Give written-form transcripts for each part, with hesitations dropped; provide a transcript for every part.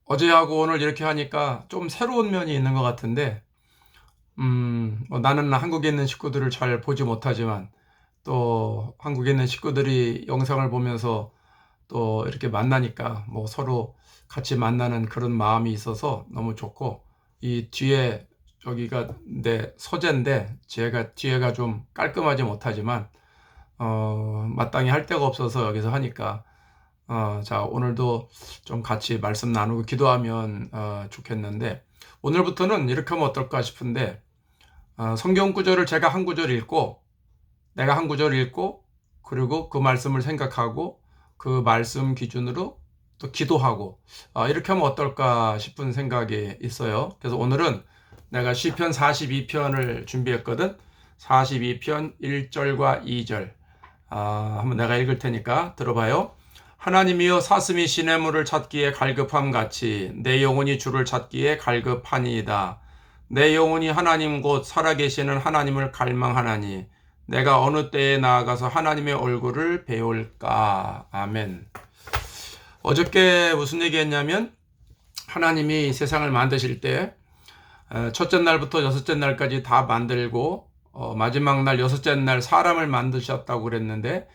어제하고 오늘 이렇게 하니까 좀 새로운 면이 있는 것 같은데, 뭐 나는 한국에 있는 식구들을 잘 보지 못하지만, 또 한국에 있는 식구들이 영상을 보면서 또 이렇게 만나니까 뭐 서로 같이 만나는 그런 마음이 있어서 너무 좋고, 이 뒤에 여기가 내 서재인데, 뒤에가 좀 깔끔하지 못하지만, 마땅히 할 데가 없어서 여기서 하니까, 자, 오늘도 좀 같이 말씀 나누고 기도하면 좋겠는데, 오늘부터는 이렇게 하면 어떨까 싶은데, 성경 구절을 제가 한 구절 읽고, 내가 한 구절 읽고, 그리고 그 말씀을 생각하고, 그 말씀 기준으로 또 기도하고, 이렇게 하면 어떨까 싶은 생각이 있어요. 그래서 오늘은 내가 시편 42편을 준비했거든. 42편 1절과 2절. 한번 내가 읽을 테니까 들어봐요. 하나님이여 사슴이 시냇물을 찾기에 갈급함 같이 내 영혼이 주를 찾기에 갈급하니이다. 내 영혼이 하나님 곧 살아계시는 하나님을 갈망하나니 내가 어느 때에 나아가서 하나님의 얼굴을 배울까. 아멘. 어저께 무슨 얘기했냐면 하나님이 세상을 만드실 때 첫째 날부터 여섯째 날까지 다 만들고 마지막 날 여섯째 날 사람을 만드셨다고 그랬는데,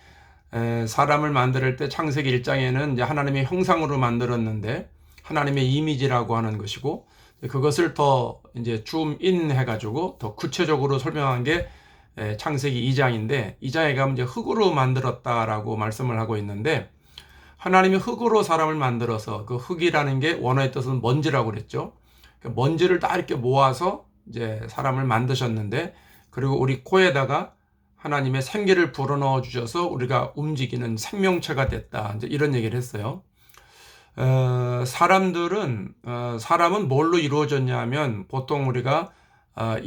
사람을 만들 때 창세기 1장에는 이제 하나님의 형상으로 만들었는데 하나님의 이미지라고 하는 것이고, 그것을 더 이제 줌인 해가지고 더 구체적으로 설명한 게 창세기 2장인데, 2장에 가면 이제 흙으로 만들었다라고 말씀을 하고 있는데, 하나님이 흙으로 사람을 만들어서 그 흙이라는 게 원어의 뜻은 먼지라고 그랬죠. 먼지를 다 이렇게 모아서 이제 사람을 만드셨는데, 그리고 우리 코에다가 하나님의 생기를 불어넣어 주셔서 우리가 움직이는 생명체가 됐다. 이제 이런 얘기를 했어요. 사람은 뭘로 이루어졌냐 하면 보통 우리가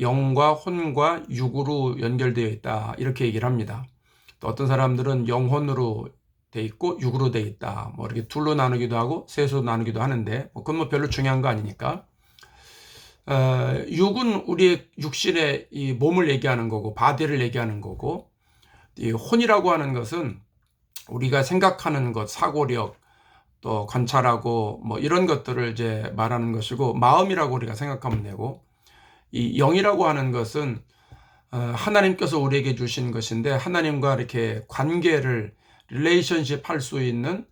영과 혼과 육으로 연결되어 있다. 이렇게 얘기를 합니다. 또 어떤 사람들은 영혼으로 돼 있고 육으로 돼 있다. 뭐 이렇게 둘로 나누기도 하고 셋으로 나누기도 하는데, 그건 뭐 별로 중요한 거 아니니까. 육은 우리의 육신의 이 몸을 얘기하는 거고, 바디를 얘기하는 거고, 이 혼이라고 하는 것은 우리가 생각하는 것, 사고력, 또 관찰하고 뭐 이런 것들을 이제 말하는 것이고, 마음이라고 우리가 생각하면 되고, 이 영이라고 하는 것은 하나님께서 우리에게 주신 것인데, 하나님과 이렇게 관계를 릴레이션십 할 수 있는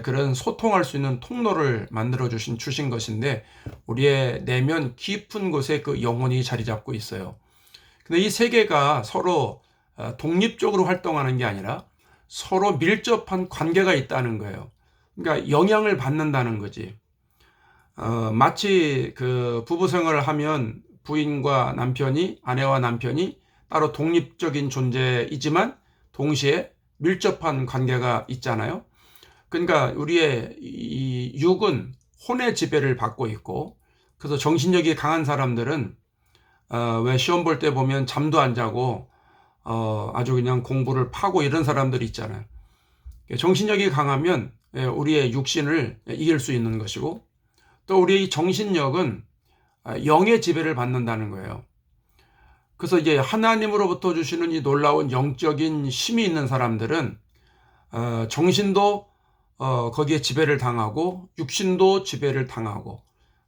그런 소통할 수 있는 통로를 만들어 주신 것인데, 우리의 내면 깊은 곳에 그 영혼이 자리 잡고 있어요. 근데 이 세 개가 서로 독립적으로 활동하는 게 아니라 서로 밀접한 관계가 있다는 거예요. 그러니까 영향을 받는다는 거지. 마치 그 부부 생활을 하면 부인과 남편이, 아내와 남편이 따로 독립적인 존재이지만 동시에 밀접한 관계가 있잖아요. 그러니까 우리의 이 육은 혼의 지배를 받고 있고, 그래서 정신력이 강한 사람들은 왜 시험 볼 때 보면 잠도 안 자고 아주 그냥 공부를 파고 이런 사람들이 있잖아요. 정신력이 강하면 우리의 육신을 이길 수 있는 것이고, 또 우리의 정신력은 영의 지배를 받는다는 거예요. 그래서 이제 하나님으로부터 주시는 이 놀라운 영적인 힘이 있는 사람들은 정신도 거기에 지배를 당하고 육신도 지배를 당하고,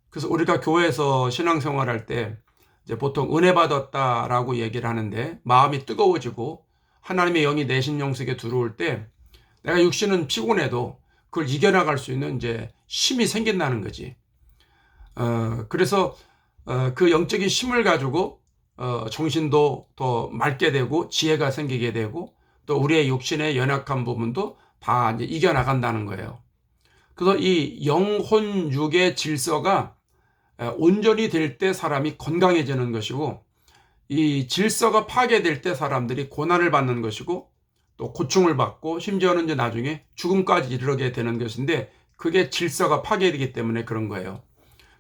그래서 우리가 교회에서 신앙생활할 때 이제 보통 은혜 받았다라고 얘기를 하는데, 마음이 뜨거워지고 하나님의 영이 내 심령 속에 들어올 때 내가 육신은 피곤해도 그걸 이겨나갈 수 있는 이제 힘이 생긴다는 거지. 그래서 그 영적인 힘을 가지고 정신도 더 맑게 되고 지혜가 생기게 되고, 또 우리의 육신의 연약한 부분도 다 이제 이겨나간다는 거예요. 그래서 이 영혼 육의 질서가 온전히 될 때 사람이 건강해지는 것이고, 이 질서가 파괴될 때 사람들이 고난을 받는 것이고, 또 고충을 받고 심지어는 이제 나중에 죽음까지 이르게 되는 것인데, 그게 질서가 파괴되기 때문에 그런 거예요.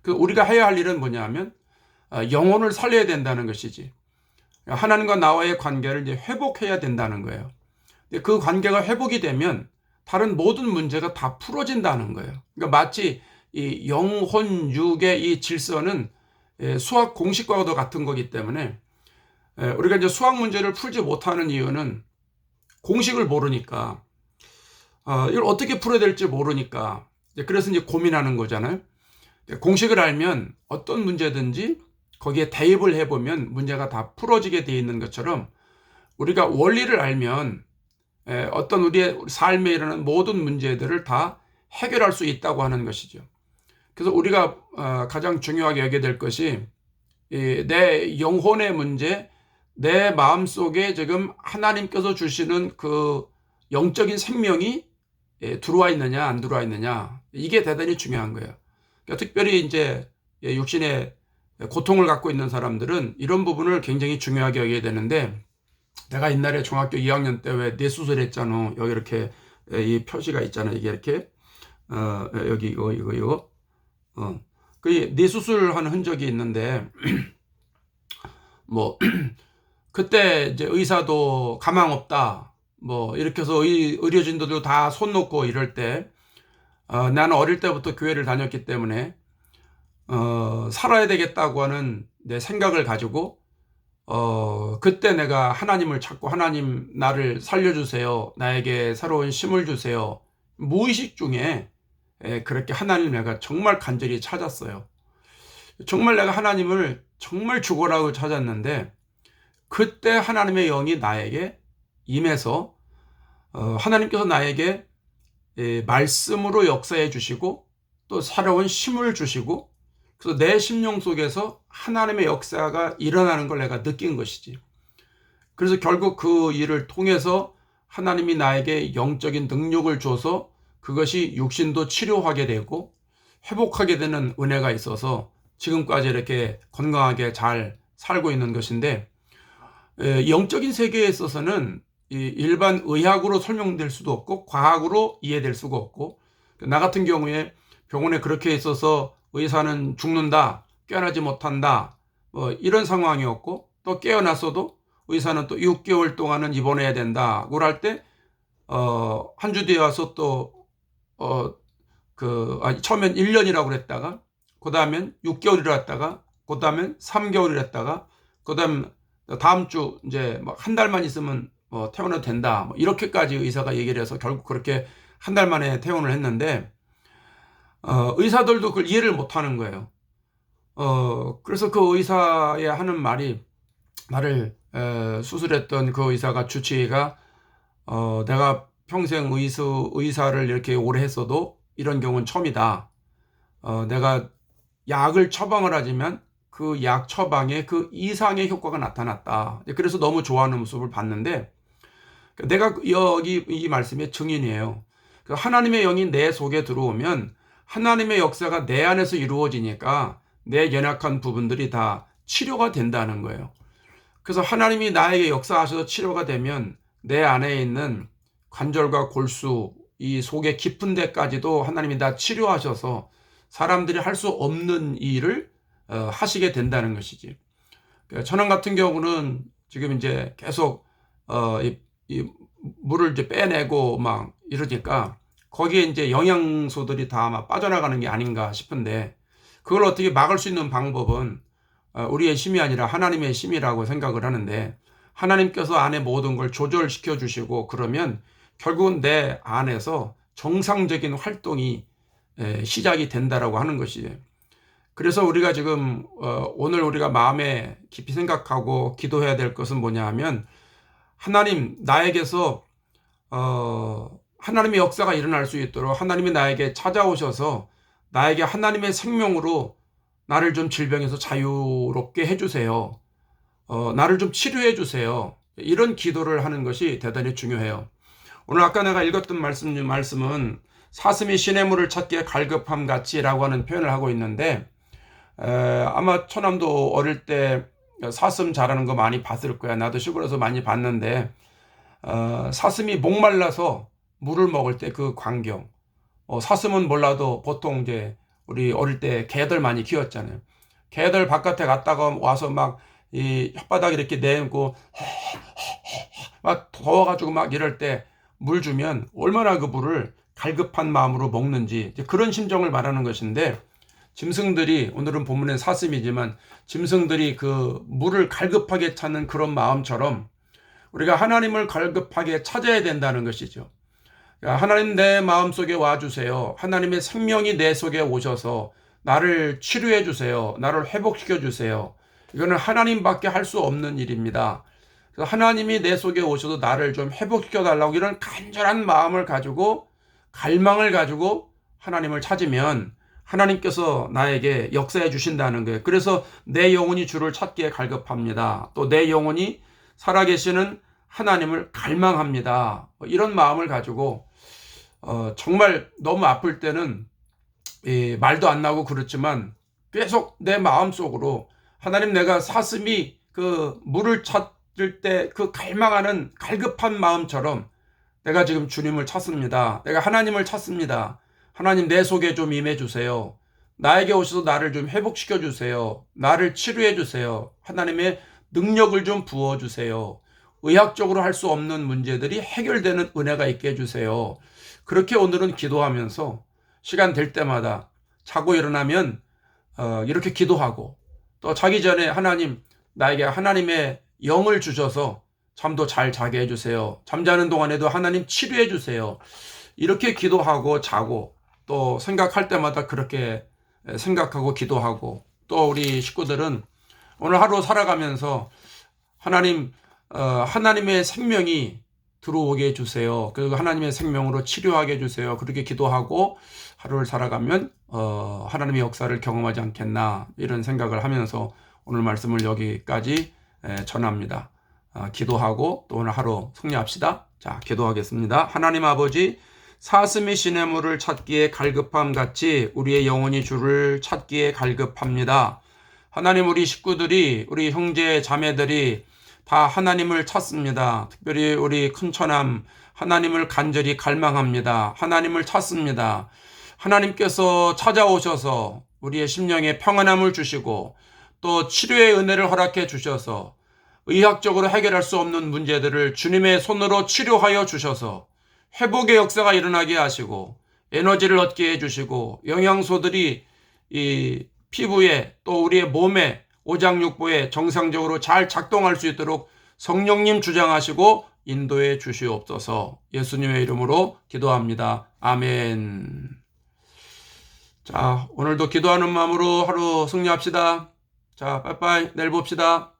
그 우리가 해야 할 일은 뭐냐면 영혼을 살려야 된다는 것이지. 하나님과 나와의 관계를 이제 회복해야 된다는 거예요. 그 관계가 회복이 되면 다른 모든 문제가 다 풀어진다는 거예요. 그러니까 마치 이 영혼 육의 이 질서는 수학 공식과도 같은 거기 때문에, 우리가 이제 수학 문제를 풀지 못하는 이유는 공식을 모르니까, 이걸 어떻게 풀어야 될지 모르니까, 그래서 이제 고민하는 거잖아요. 공식을 알면 어떤 문제든지 거기에 대입을 해보면 문제가 다 풀어지게 되어 있는 것처럼, 우리가 원리를 알면 어떤 우리의 삶에 일어나는 모든 문제들을 다 해결할 수 있다고 하는 것이죠. 그래서 우리가 가장 중요하게 여겨야 될 것이 내 영혼의 문제, 내 마음속에 지금 하나님께서 주시는 그 영적인 생명이 들어와 있느냐 안 들어와 있느냐, 이게 대단히 중요한 거예요. 그러니까 특별히 이제 육신의 고통을 갖고 있는 사람들은 이런 부분을 굉장히 중요하게 여겨야 되는데, 내가 옛날에 중학교 2학년 때 왜 뇌수술했잖아. 여기 이렇게 이 표시가 있잖아. 이게 이렇게 여기 이거 그 뇌수술하는 흔적이 있는데 뭐 그때 이제 의사도 가망 없다 뭐 이렇게 해서 의료진들도 다 손 놓고 이럴 때 나는 어릴 때부터 교회를 다녔기 때문에 살아야 되겠다고 하는 내 생각을 가지고 그때 내가 하나님을 찾고, 하나님 나를 살려주세요, 나에게 새로운 힘을 주세요, 무의식 중에 그렇게 하나님 내가 정말 간절히 찾았어요. 정말 내가 하나님을 정말 죽어라고 찾았는데, 그때 하나님의 영이 나에게 임해서 하나님께서 나에게 말씀으로 역사해 주시고 또 새로운 힘을 주시고, 그래서 내 심령 속에서 하나님의 역사가 일어나는 걸 내가 느낀 것이지. 그래서 결국 그 일을 통해서 하나님이 나에게 영적인 능력을 줘서 그것이 육신도 치료하게 되고 회복하게 되는 은혜가 있어서 지금까지 이렇게 건강하게 잘 살고 있는 것인데, 영적인 세계에 있어서는 일반 의학으로 설명될 수도 없고 과학으로 이해될 수가 없고, 나 같은 경우에 병원에 그렇게 있어서 의사는 죽는다, 깨어나지 못한다 뭐 이런 상황이었고, 또 깨어났어도 의사는 또 6개월 동안은 입원해야 된다 그럴 때 한 주 뒤에 와서 또 처음엔 1년이라고 그랬다가 그 다음엔 6개월이라 했다가 그 다음엔 3개월이라 했다가 그 다음 다음 주 이제 막 한 달만 있으면 퇴원해도 된다 뭐 이렇게까지 의사가 얘기를 해서 결국 그렇게 한 달 만에 퇴원을 했는데, 의사들도 그걸 이해를 못 하는 거예요. 그래서 그 의사의 하는 말이, 나를 수술했던 그 의사가 주치의가 내가 평생 의사를 이렇게 오래 했어도 이런 경우는 처음이다. 내가 약을 처방을 하지만 그 약 처방에 그 이상의 효과가 나타났다. 그래서 너무 좋아하는 모습을 봤는데, 내가 여기 이 말씀의 증인이에요. 하나님의 영이 내 속에 들어오면 하나님의 역사가 내 안에서 이루어지니까 내 연약한 부분들이 다 치료가 된다는 거예요. 그래서 하나님이 나에게 역사하셔서 치료가 되면 내 안에 있는 관절과 골수, 이 속의 깊은 데까지도 하나님이 다 치료하셔서 사람들이 할 수 없는 일을 하시게 된다는 것이지. 저는 같은 경우는 지금 이제 계속 이 물을 이제 빼내고 막 이러니까 거기에 이제 영양소들이 다 아마 빠져나가는 게 아닌가 싶은데, 그걸 어떻게 막을 수 있는 방법은 우리의 힘이 아니라 하나님의 힘이라고 생각을 하는데, 하나님께서 안에 모든 걸 조절시켜 주시고 그러면 결국은 내 안에서 정상적인 활동이 시작이 된다라고 하는 것이에요. 그래서 우리가 지금 오늘 우리가 마음에 깊이 생각하고 기도해야 될 것은 뭐냐 하면, 하나님 나에게서 하나님의 역사가 일어날 수 있도록 하나님이 나에게 찾아오셔서 나에게 하나님의 생명으로 나를 좀 질병에서 자유롭게 해주세요. 나를 좀 치료해 주세요. 이런 기도를 하는 것이 대단히 중요해요. 오늘 아까 내가 읽었던 말씀은 사슴이 시냇물을 찾기에 갈급함 같이라고 하는 표현을 하고 있는데, 아마 처남도 어릴 때 사슴 자라는 거 많이 봤을 거야. 나도 시골에서 많이 봤는데 사슴이 목말라서 물을 먹을 때 그 광경, 사슴은 몰라도 보통 이제 우리 어릴 때 개들 많이 키웠잖아요. 개들 바깥에 갔다가 와서 막 이 혓바닥 이렇게 내고 막 더워가지고 막 이럴 때 물 주면 얼마나 그 물을 갈급한 마음으로 먹는지, 그런 심정을 말하는 것인데, 짐승들이, 오늘은 본문엔 사슴이지만 짐승들이 그 물을 갈급하게 찾는 그런 마음처럼 우리가 하나님을 갈급하게 찾아야 된다는 것이죠. 하나님 내 마음속에 와주세요. 하나님의 생명이 내 속에 오셔서 나를 치료해 주세요. 나를 회복시켜 주세요. 이거는 하나님밖에 할 수 없는 일입니다. 그래서 하나님이 내 속에 오셔서 나를 좀 회복시켜 달라고 이런 간절한 마음을 가지고 갈망을 가지고 하나님을 찾으면 하나님께서 나에게 역사해 주신다는 거예요. 그래서 내 영혼이 주를 찾기에 갈급합니다. 또 내 영혼이 살아계시는 하나님을 갈망합니다. 이런 마음을 가지고 정말 너무 아플 때는 말도 안 나고 그렇지만 계속 내 마음속으로 하나님, 내가 사슴이 그 물을 찾을 때 그 갈망하는 갈급한 마음처럼 내가 지금 주님을 찾습니다. 내가 하나님을 찾습니다. 하나님, 내 속에 좀 임해 주세요. 나에게 오셔서 나를 좀 회복시켜 주세요. 나를 치료해 주세요. 하나님의 능력을 좀 부어 주세요. 의학적으로 할 수 없는 문제들이 해결되는 은혜가 있게 해주세요. 그렇게 오늘은 기도하면서 시간 될 때마다 자고 일어나면 이렇게 기도하고, 또 자기 전에 하나님, 나에게 하나님의 영을 주셔서 잠도 잘 자게 해주세요. 잠자는 동안에도 하나님 치료해 주세요. 이렇게 기도하고 자고, 또 생각할 때마다 그렇게 생각하고 기도하고, 또 우리 식구들은 오늘 하루 살아가면서 하나님, 하나님의 생명이 들어오게 해주세요. 그리고 하나님의 생명으로 치료하게 해주세요. 그렇게 기도하고 하루를 살아가면 하나님의 역사를 경험하지 않겠나, 이런 생각을 하면서 오늘 말씀을 여기까지 전합니다. 기도하고 또 오늘 하루 승리합시다. 자, 기도하겠습니다. 하나님 아버지, 사슴이 시냇물을 찾기에 갈급함 같이 우리의 영혼이 주를 찾기에 갈급합니다. 하나님, 우리 식구들이, 우리 형제 자매들이 다 하나님을 찾습니다. 특별히 우리 큰처남, 하나님을 간절히 갈망합니다. 하나님을 찾습니다. 하나님께서 찾아오셔서 우리의 심령에 평안함을 주시고 또 치료의 은혜를 허락해 주셔서 의학적으로 해결할 수 없는 문제들을 주님의 손으로 치료하여 주셔서 회복의 역사가 일어나게 하시고 에너지를 얻게 해주시고 영양소들이 이 피부에 또 우리의 몸에 오장육부에 정상적으로 잘 작동할 수 있도록 성령님 주장하시고 인도해 주시옵소서. 예수님의 이름으로 기도합니다. 아멘. 자, 오늘도 기도하는 마음으로 하루 승리합시다. 자, 빠이빠이. 내일 봅시다.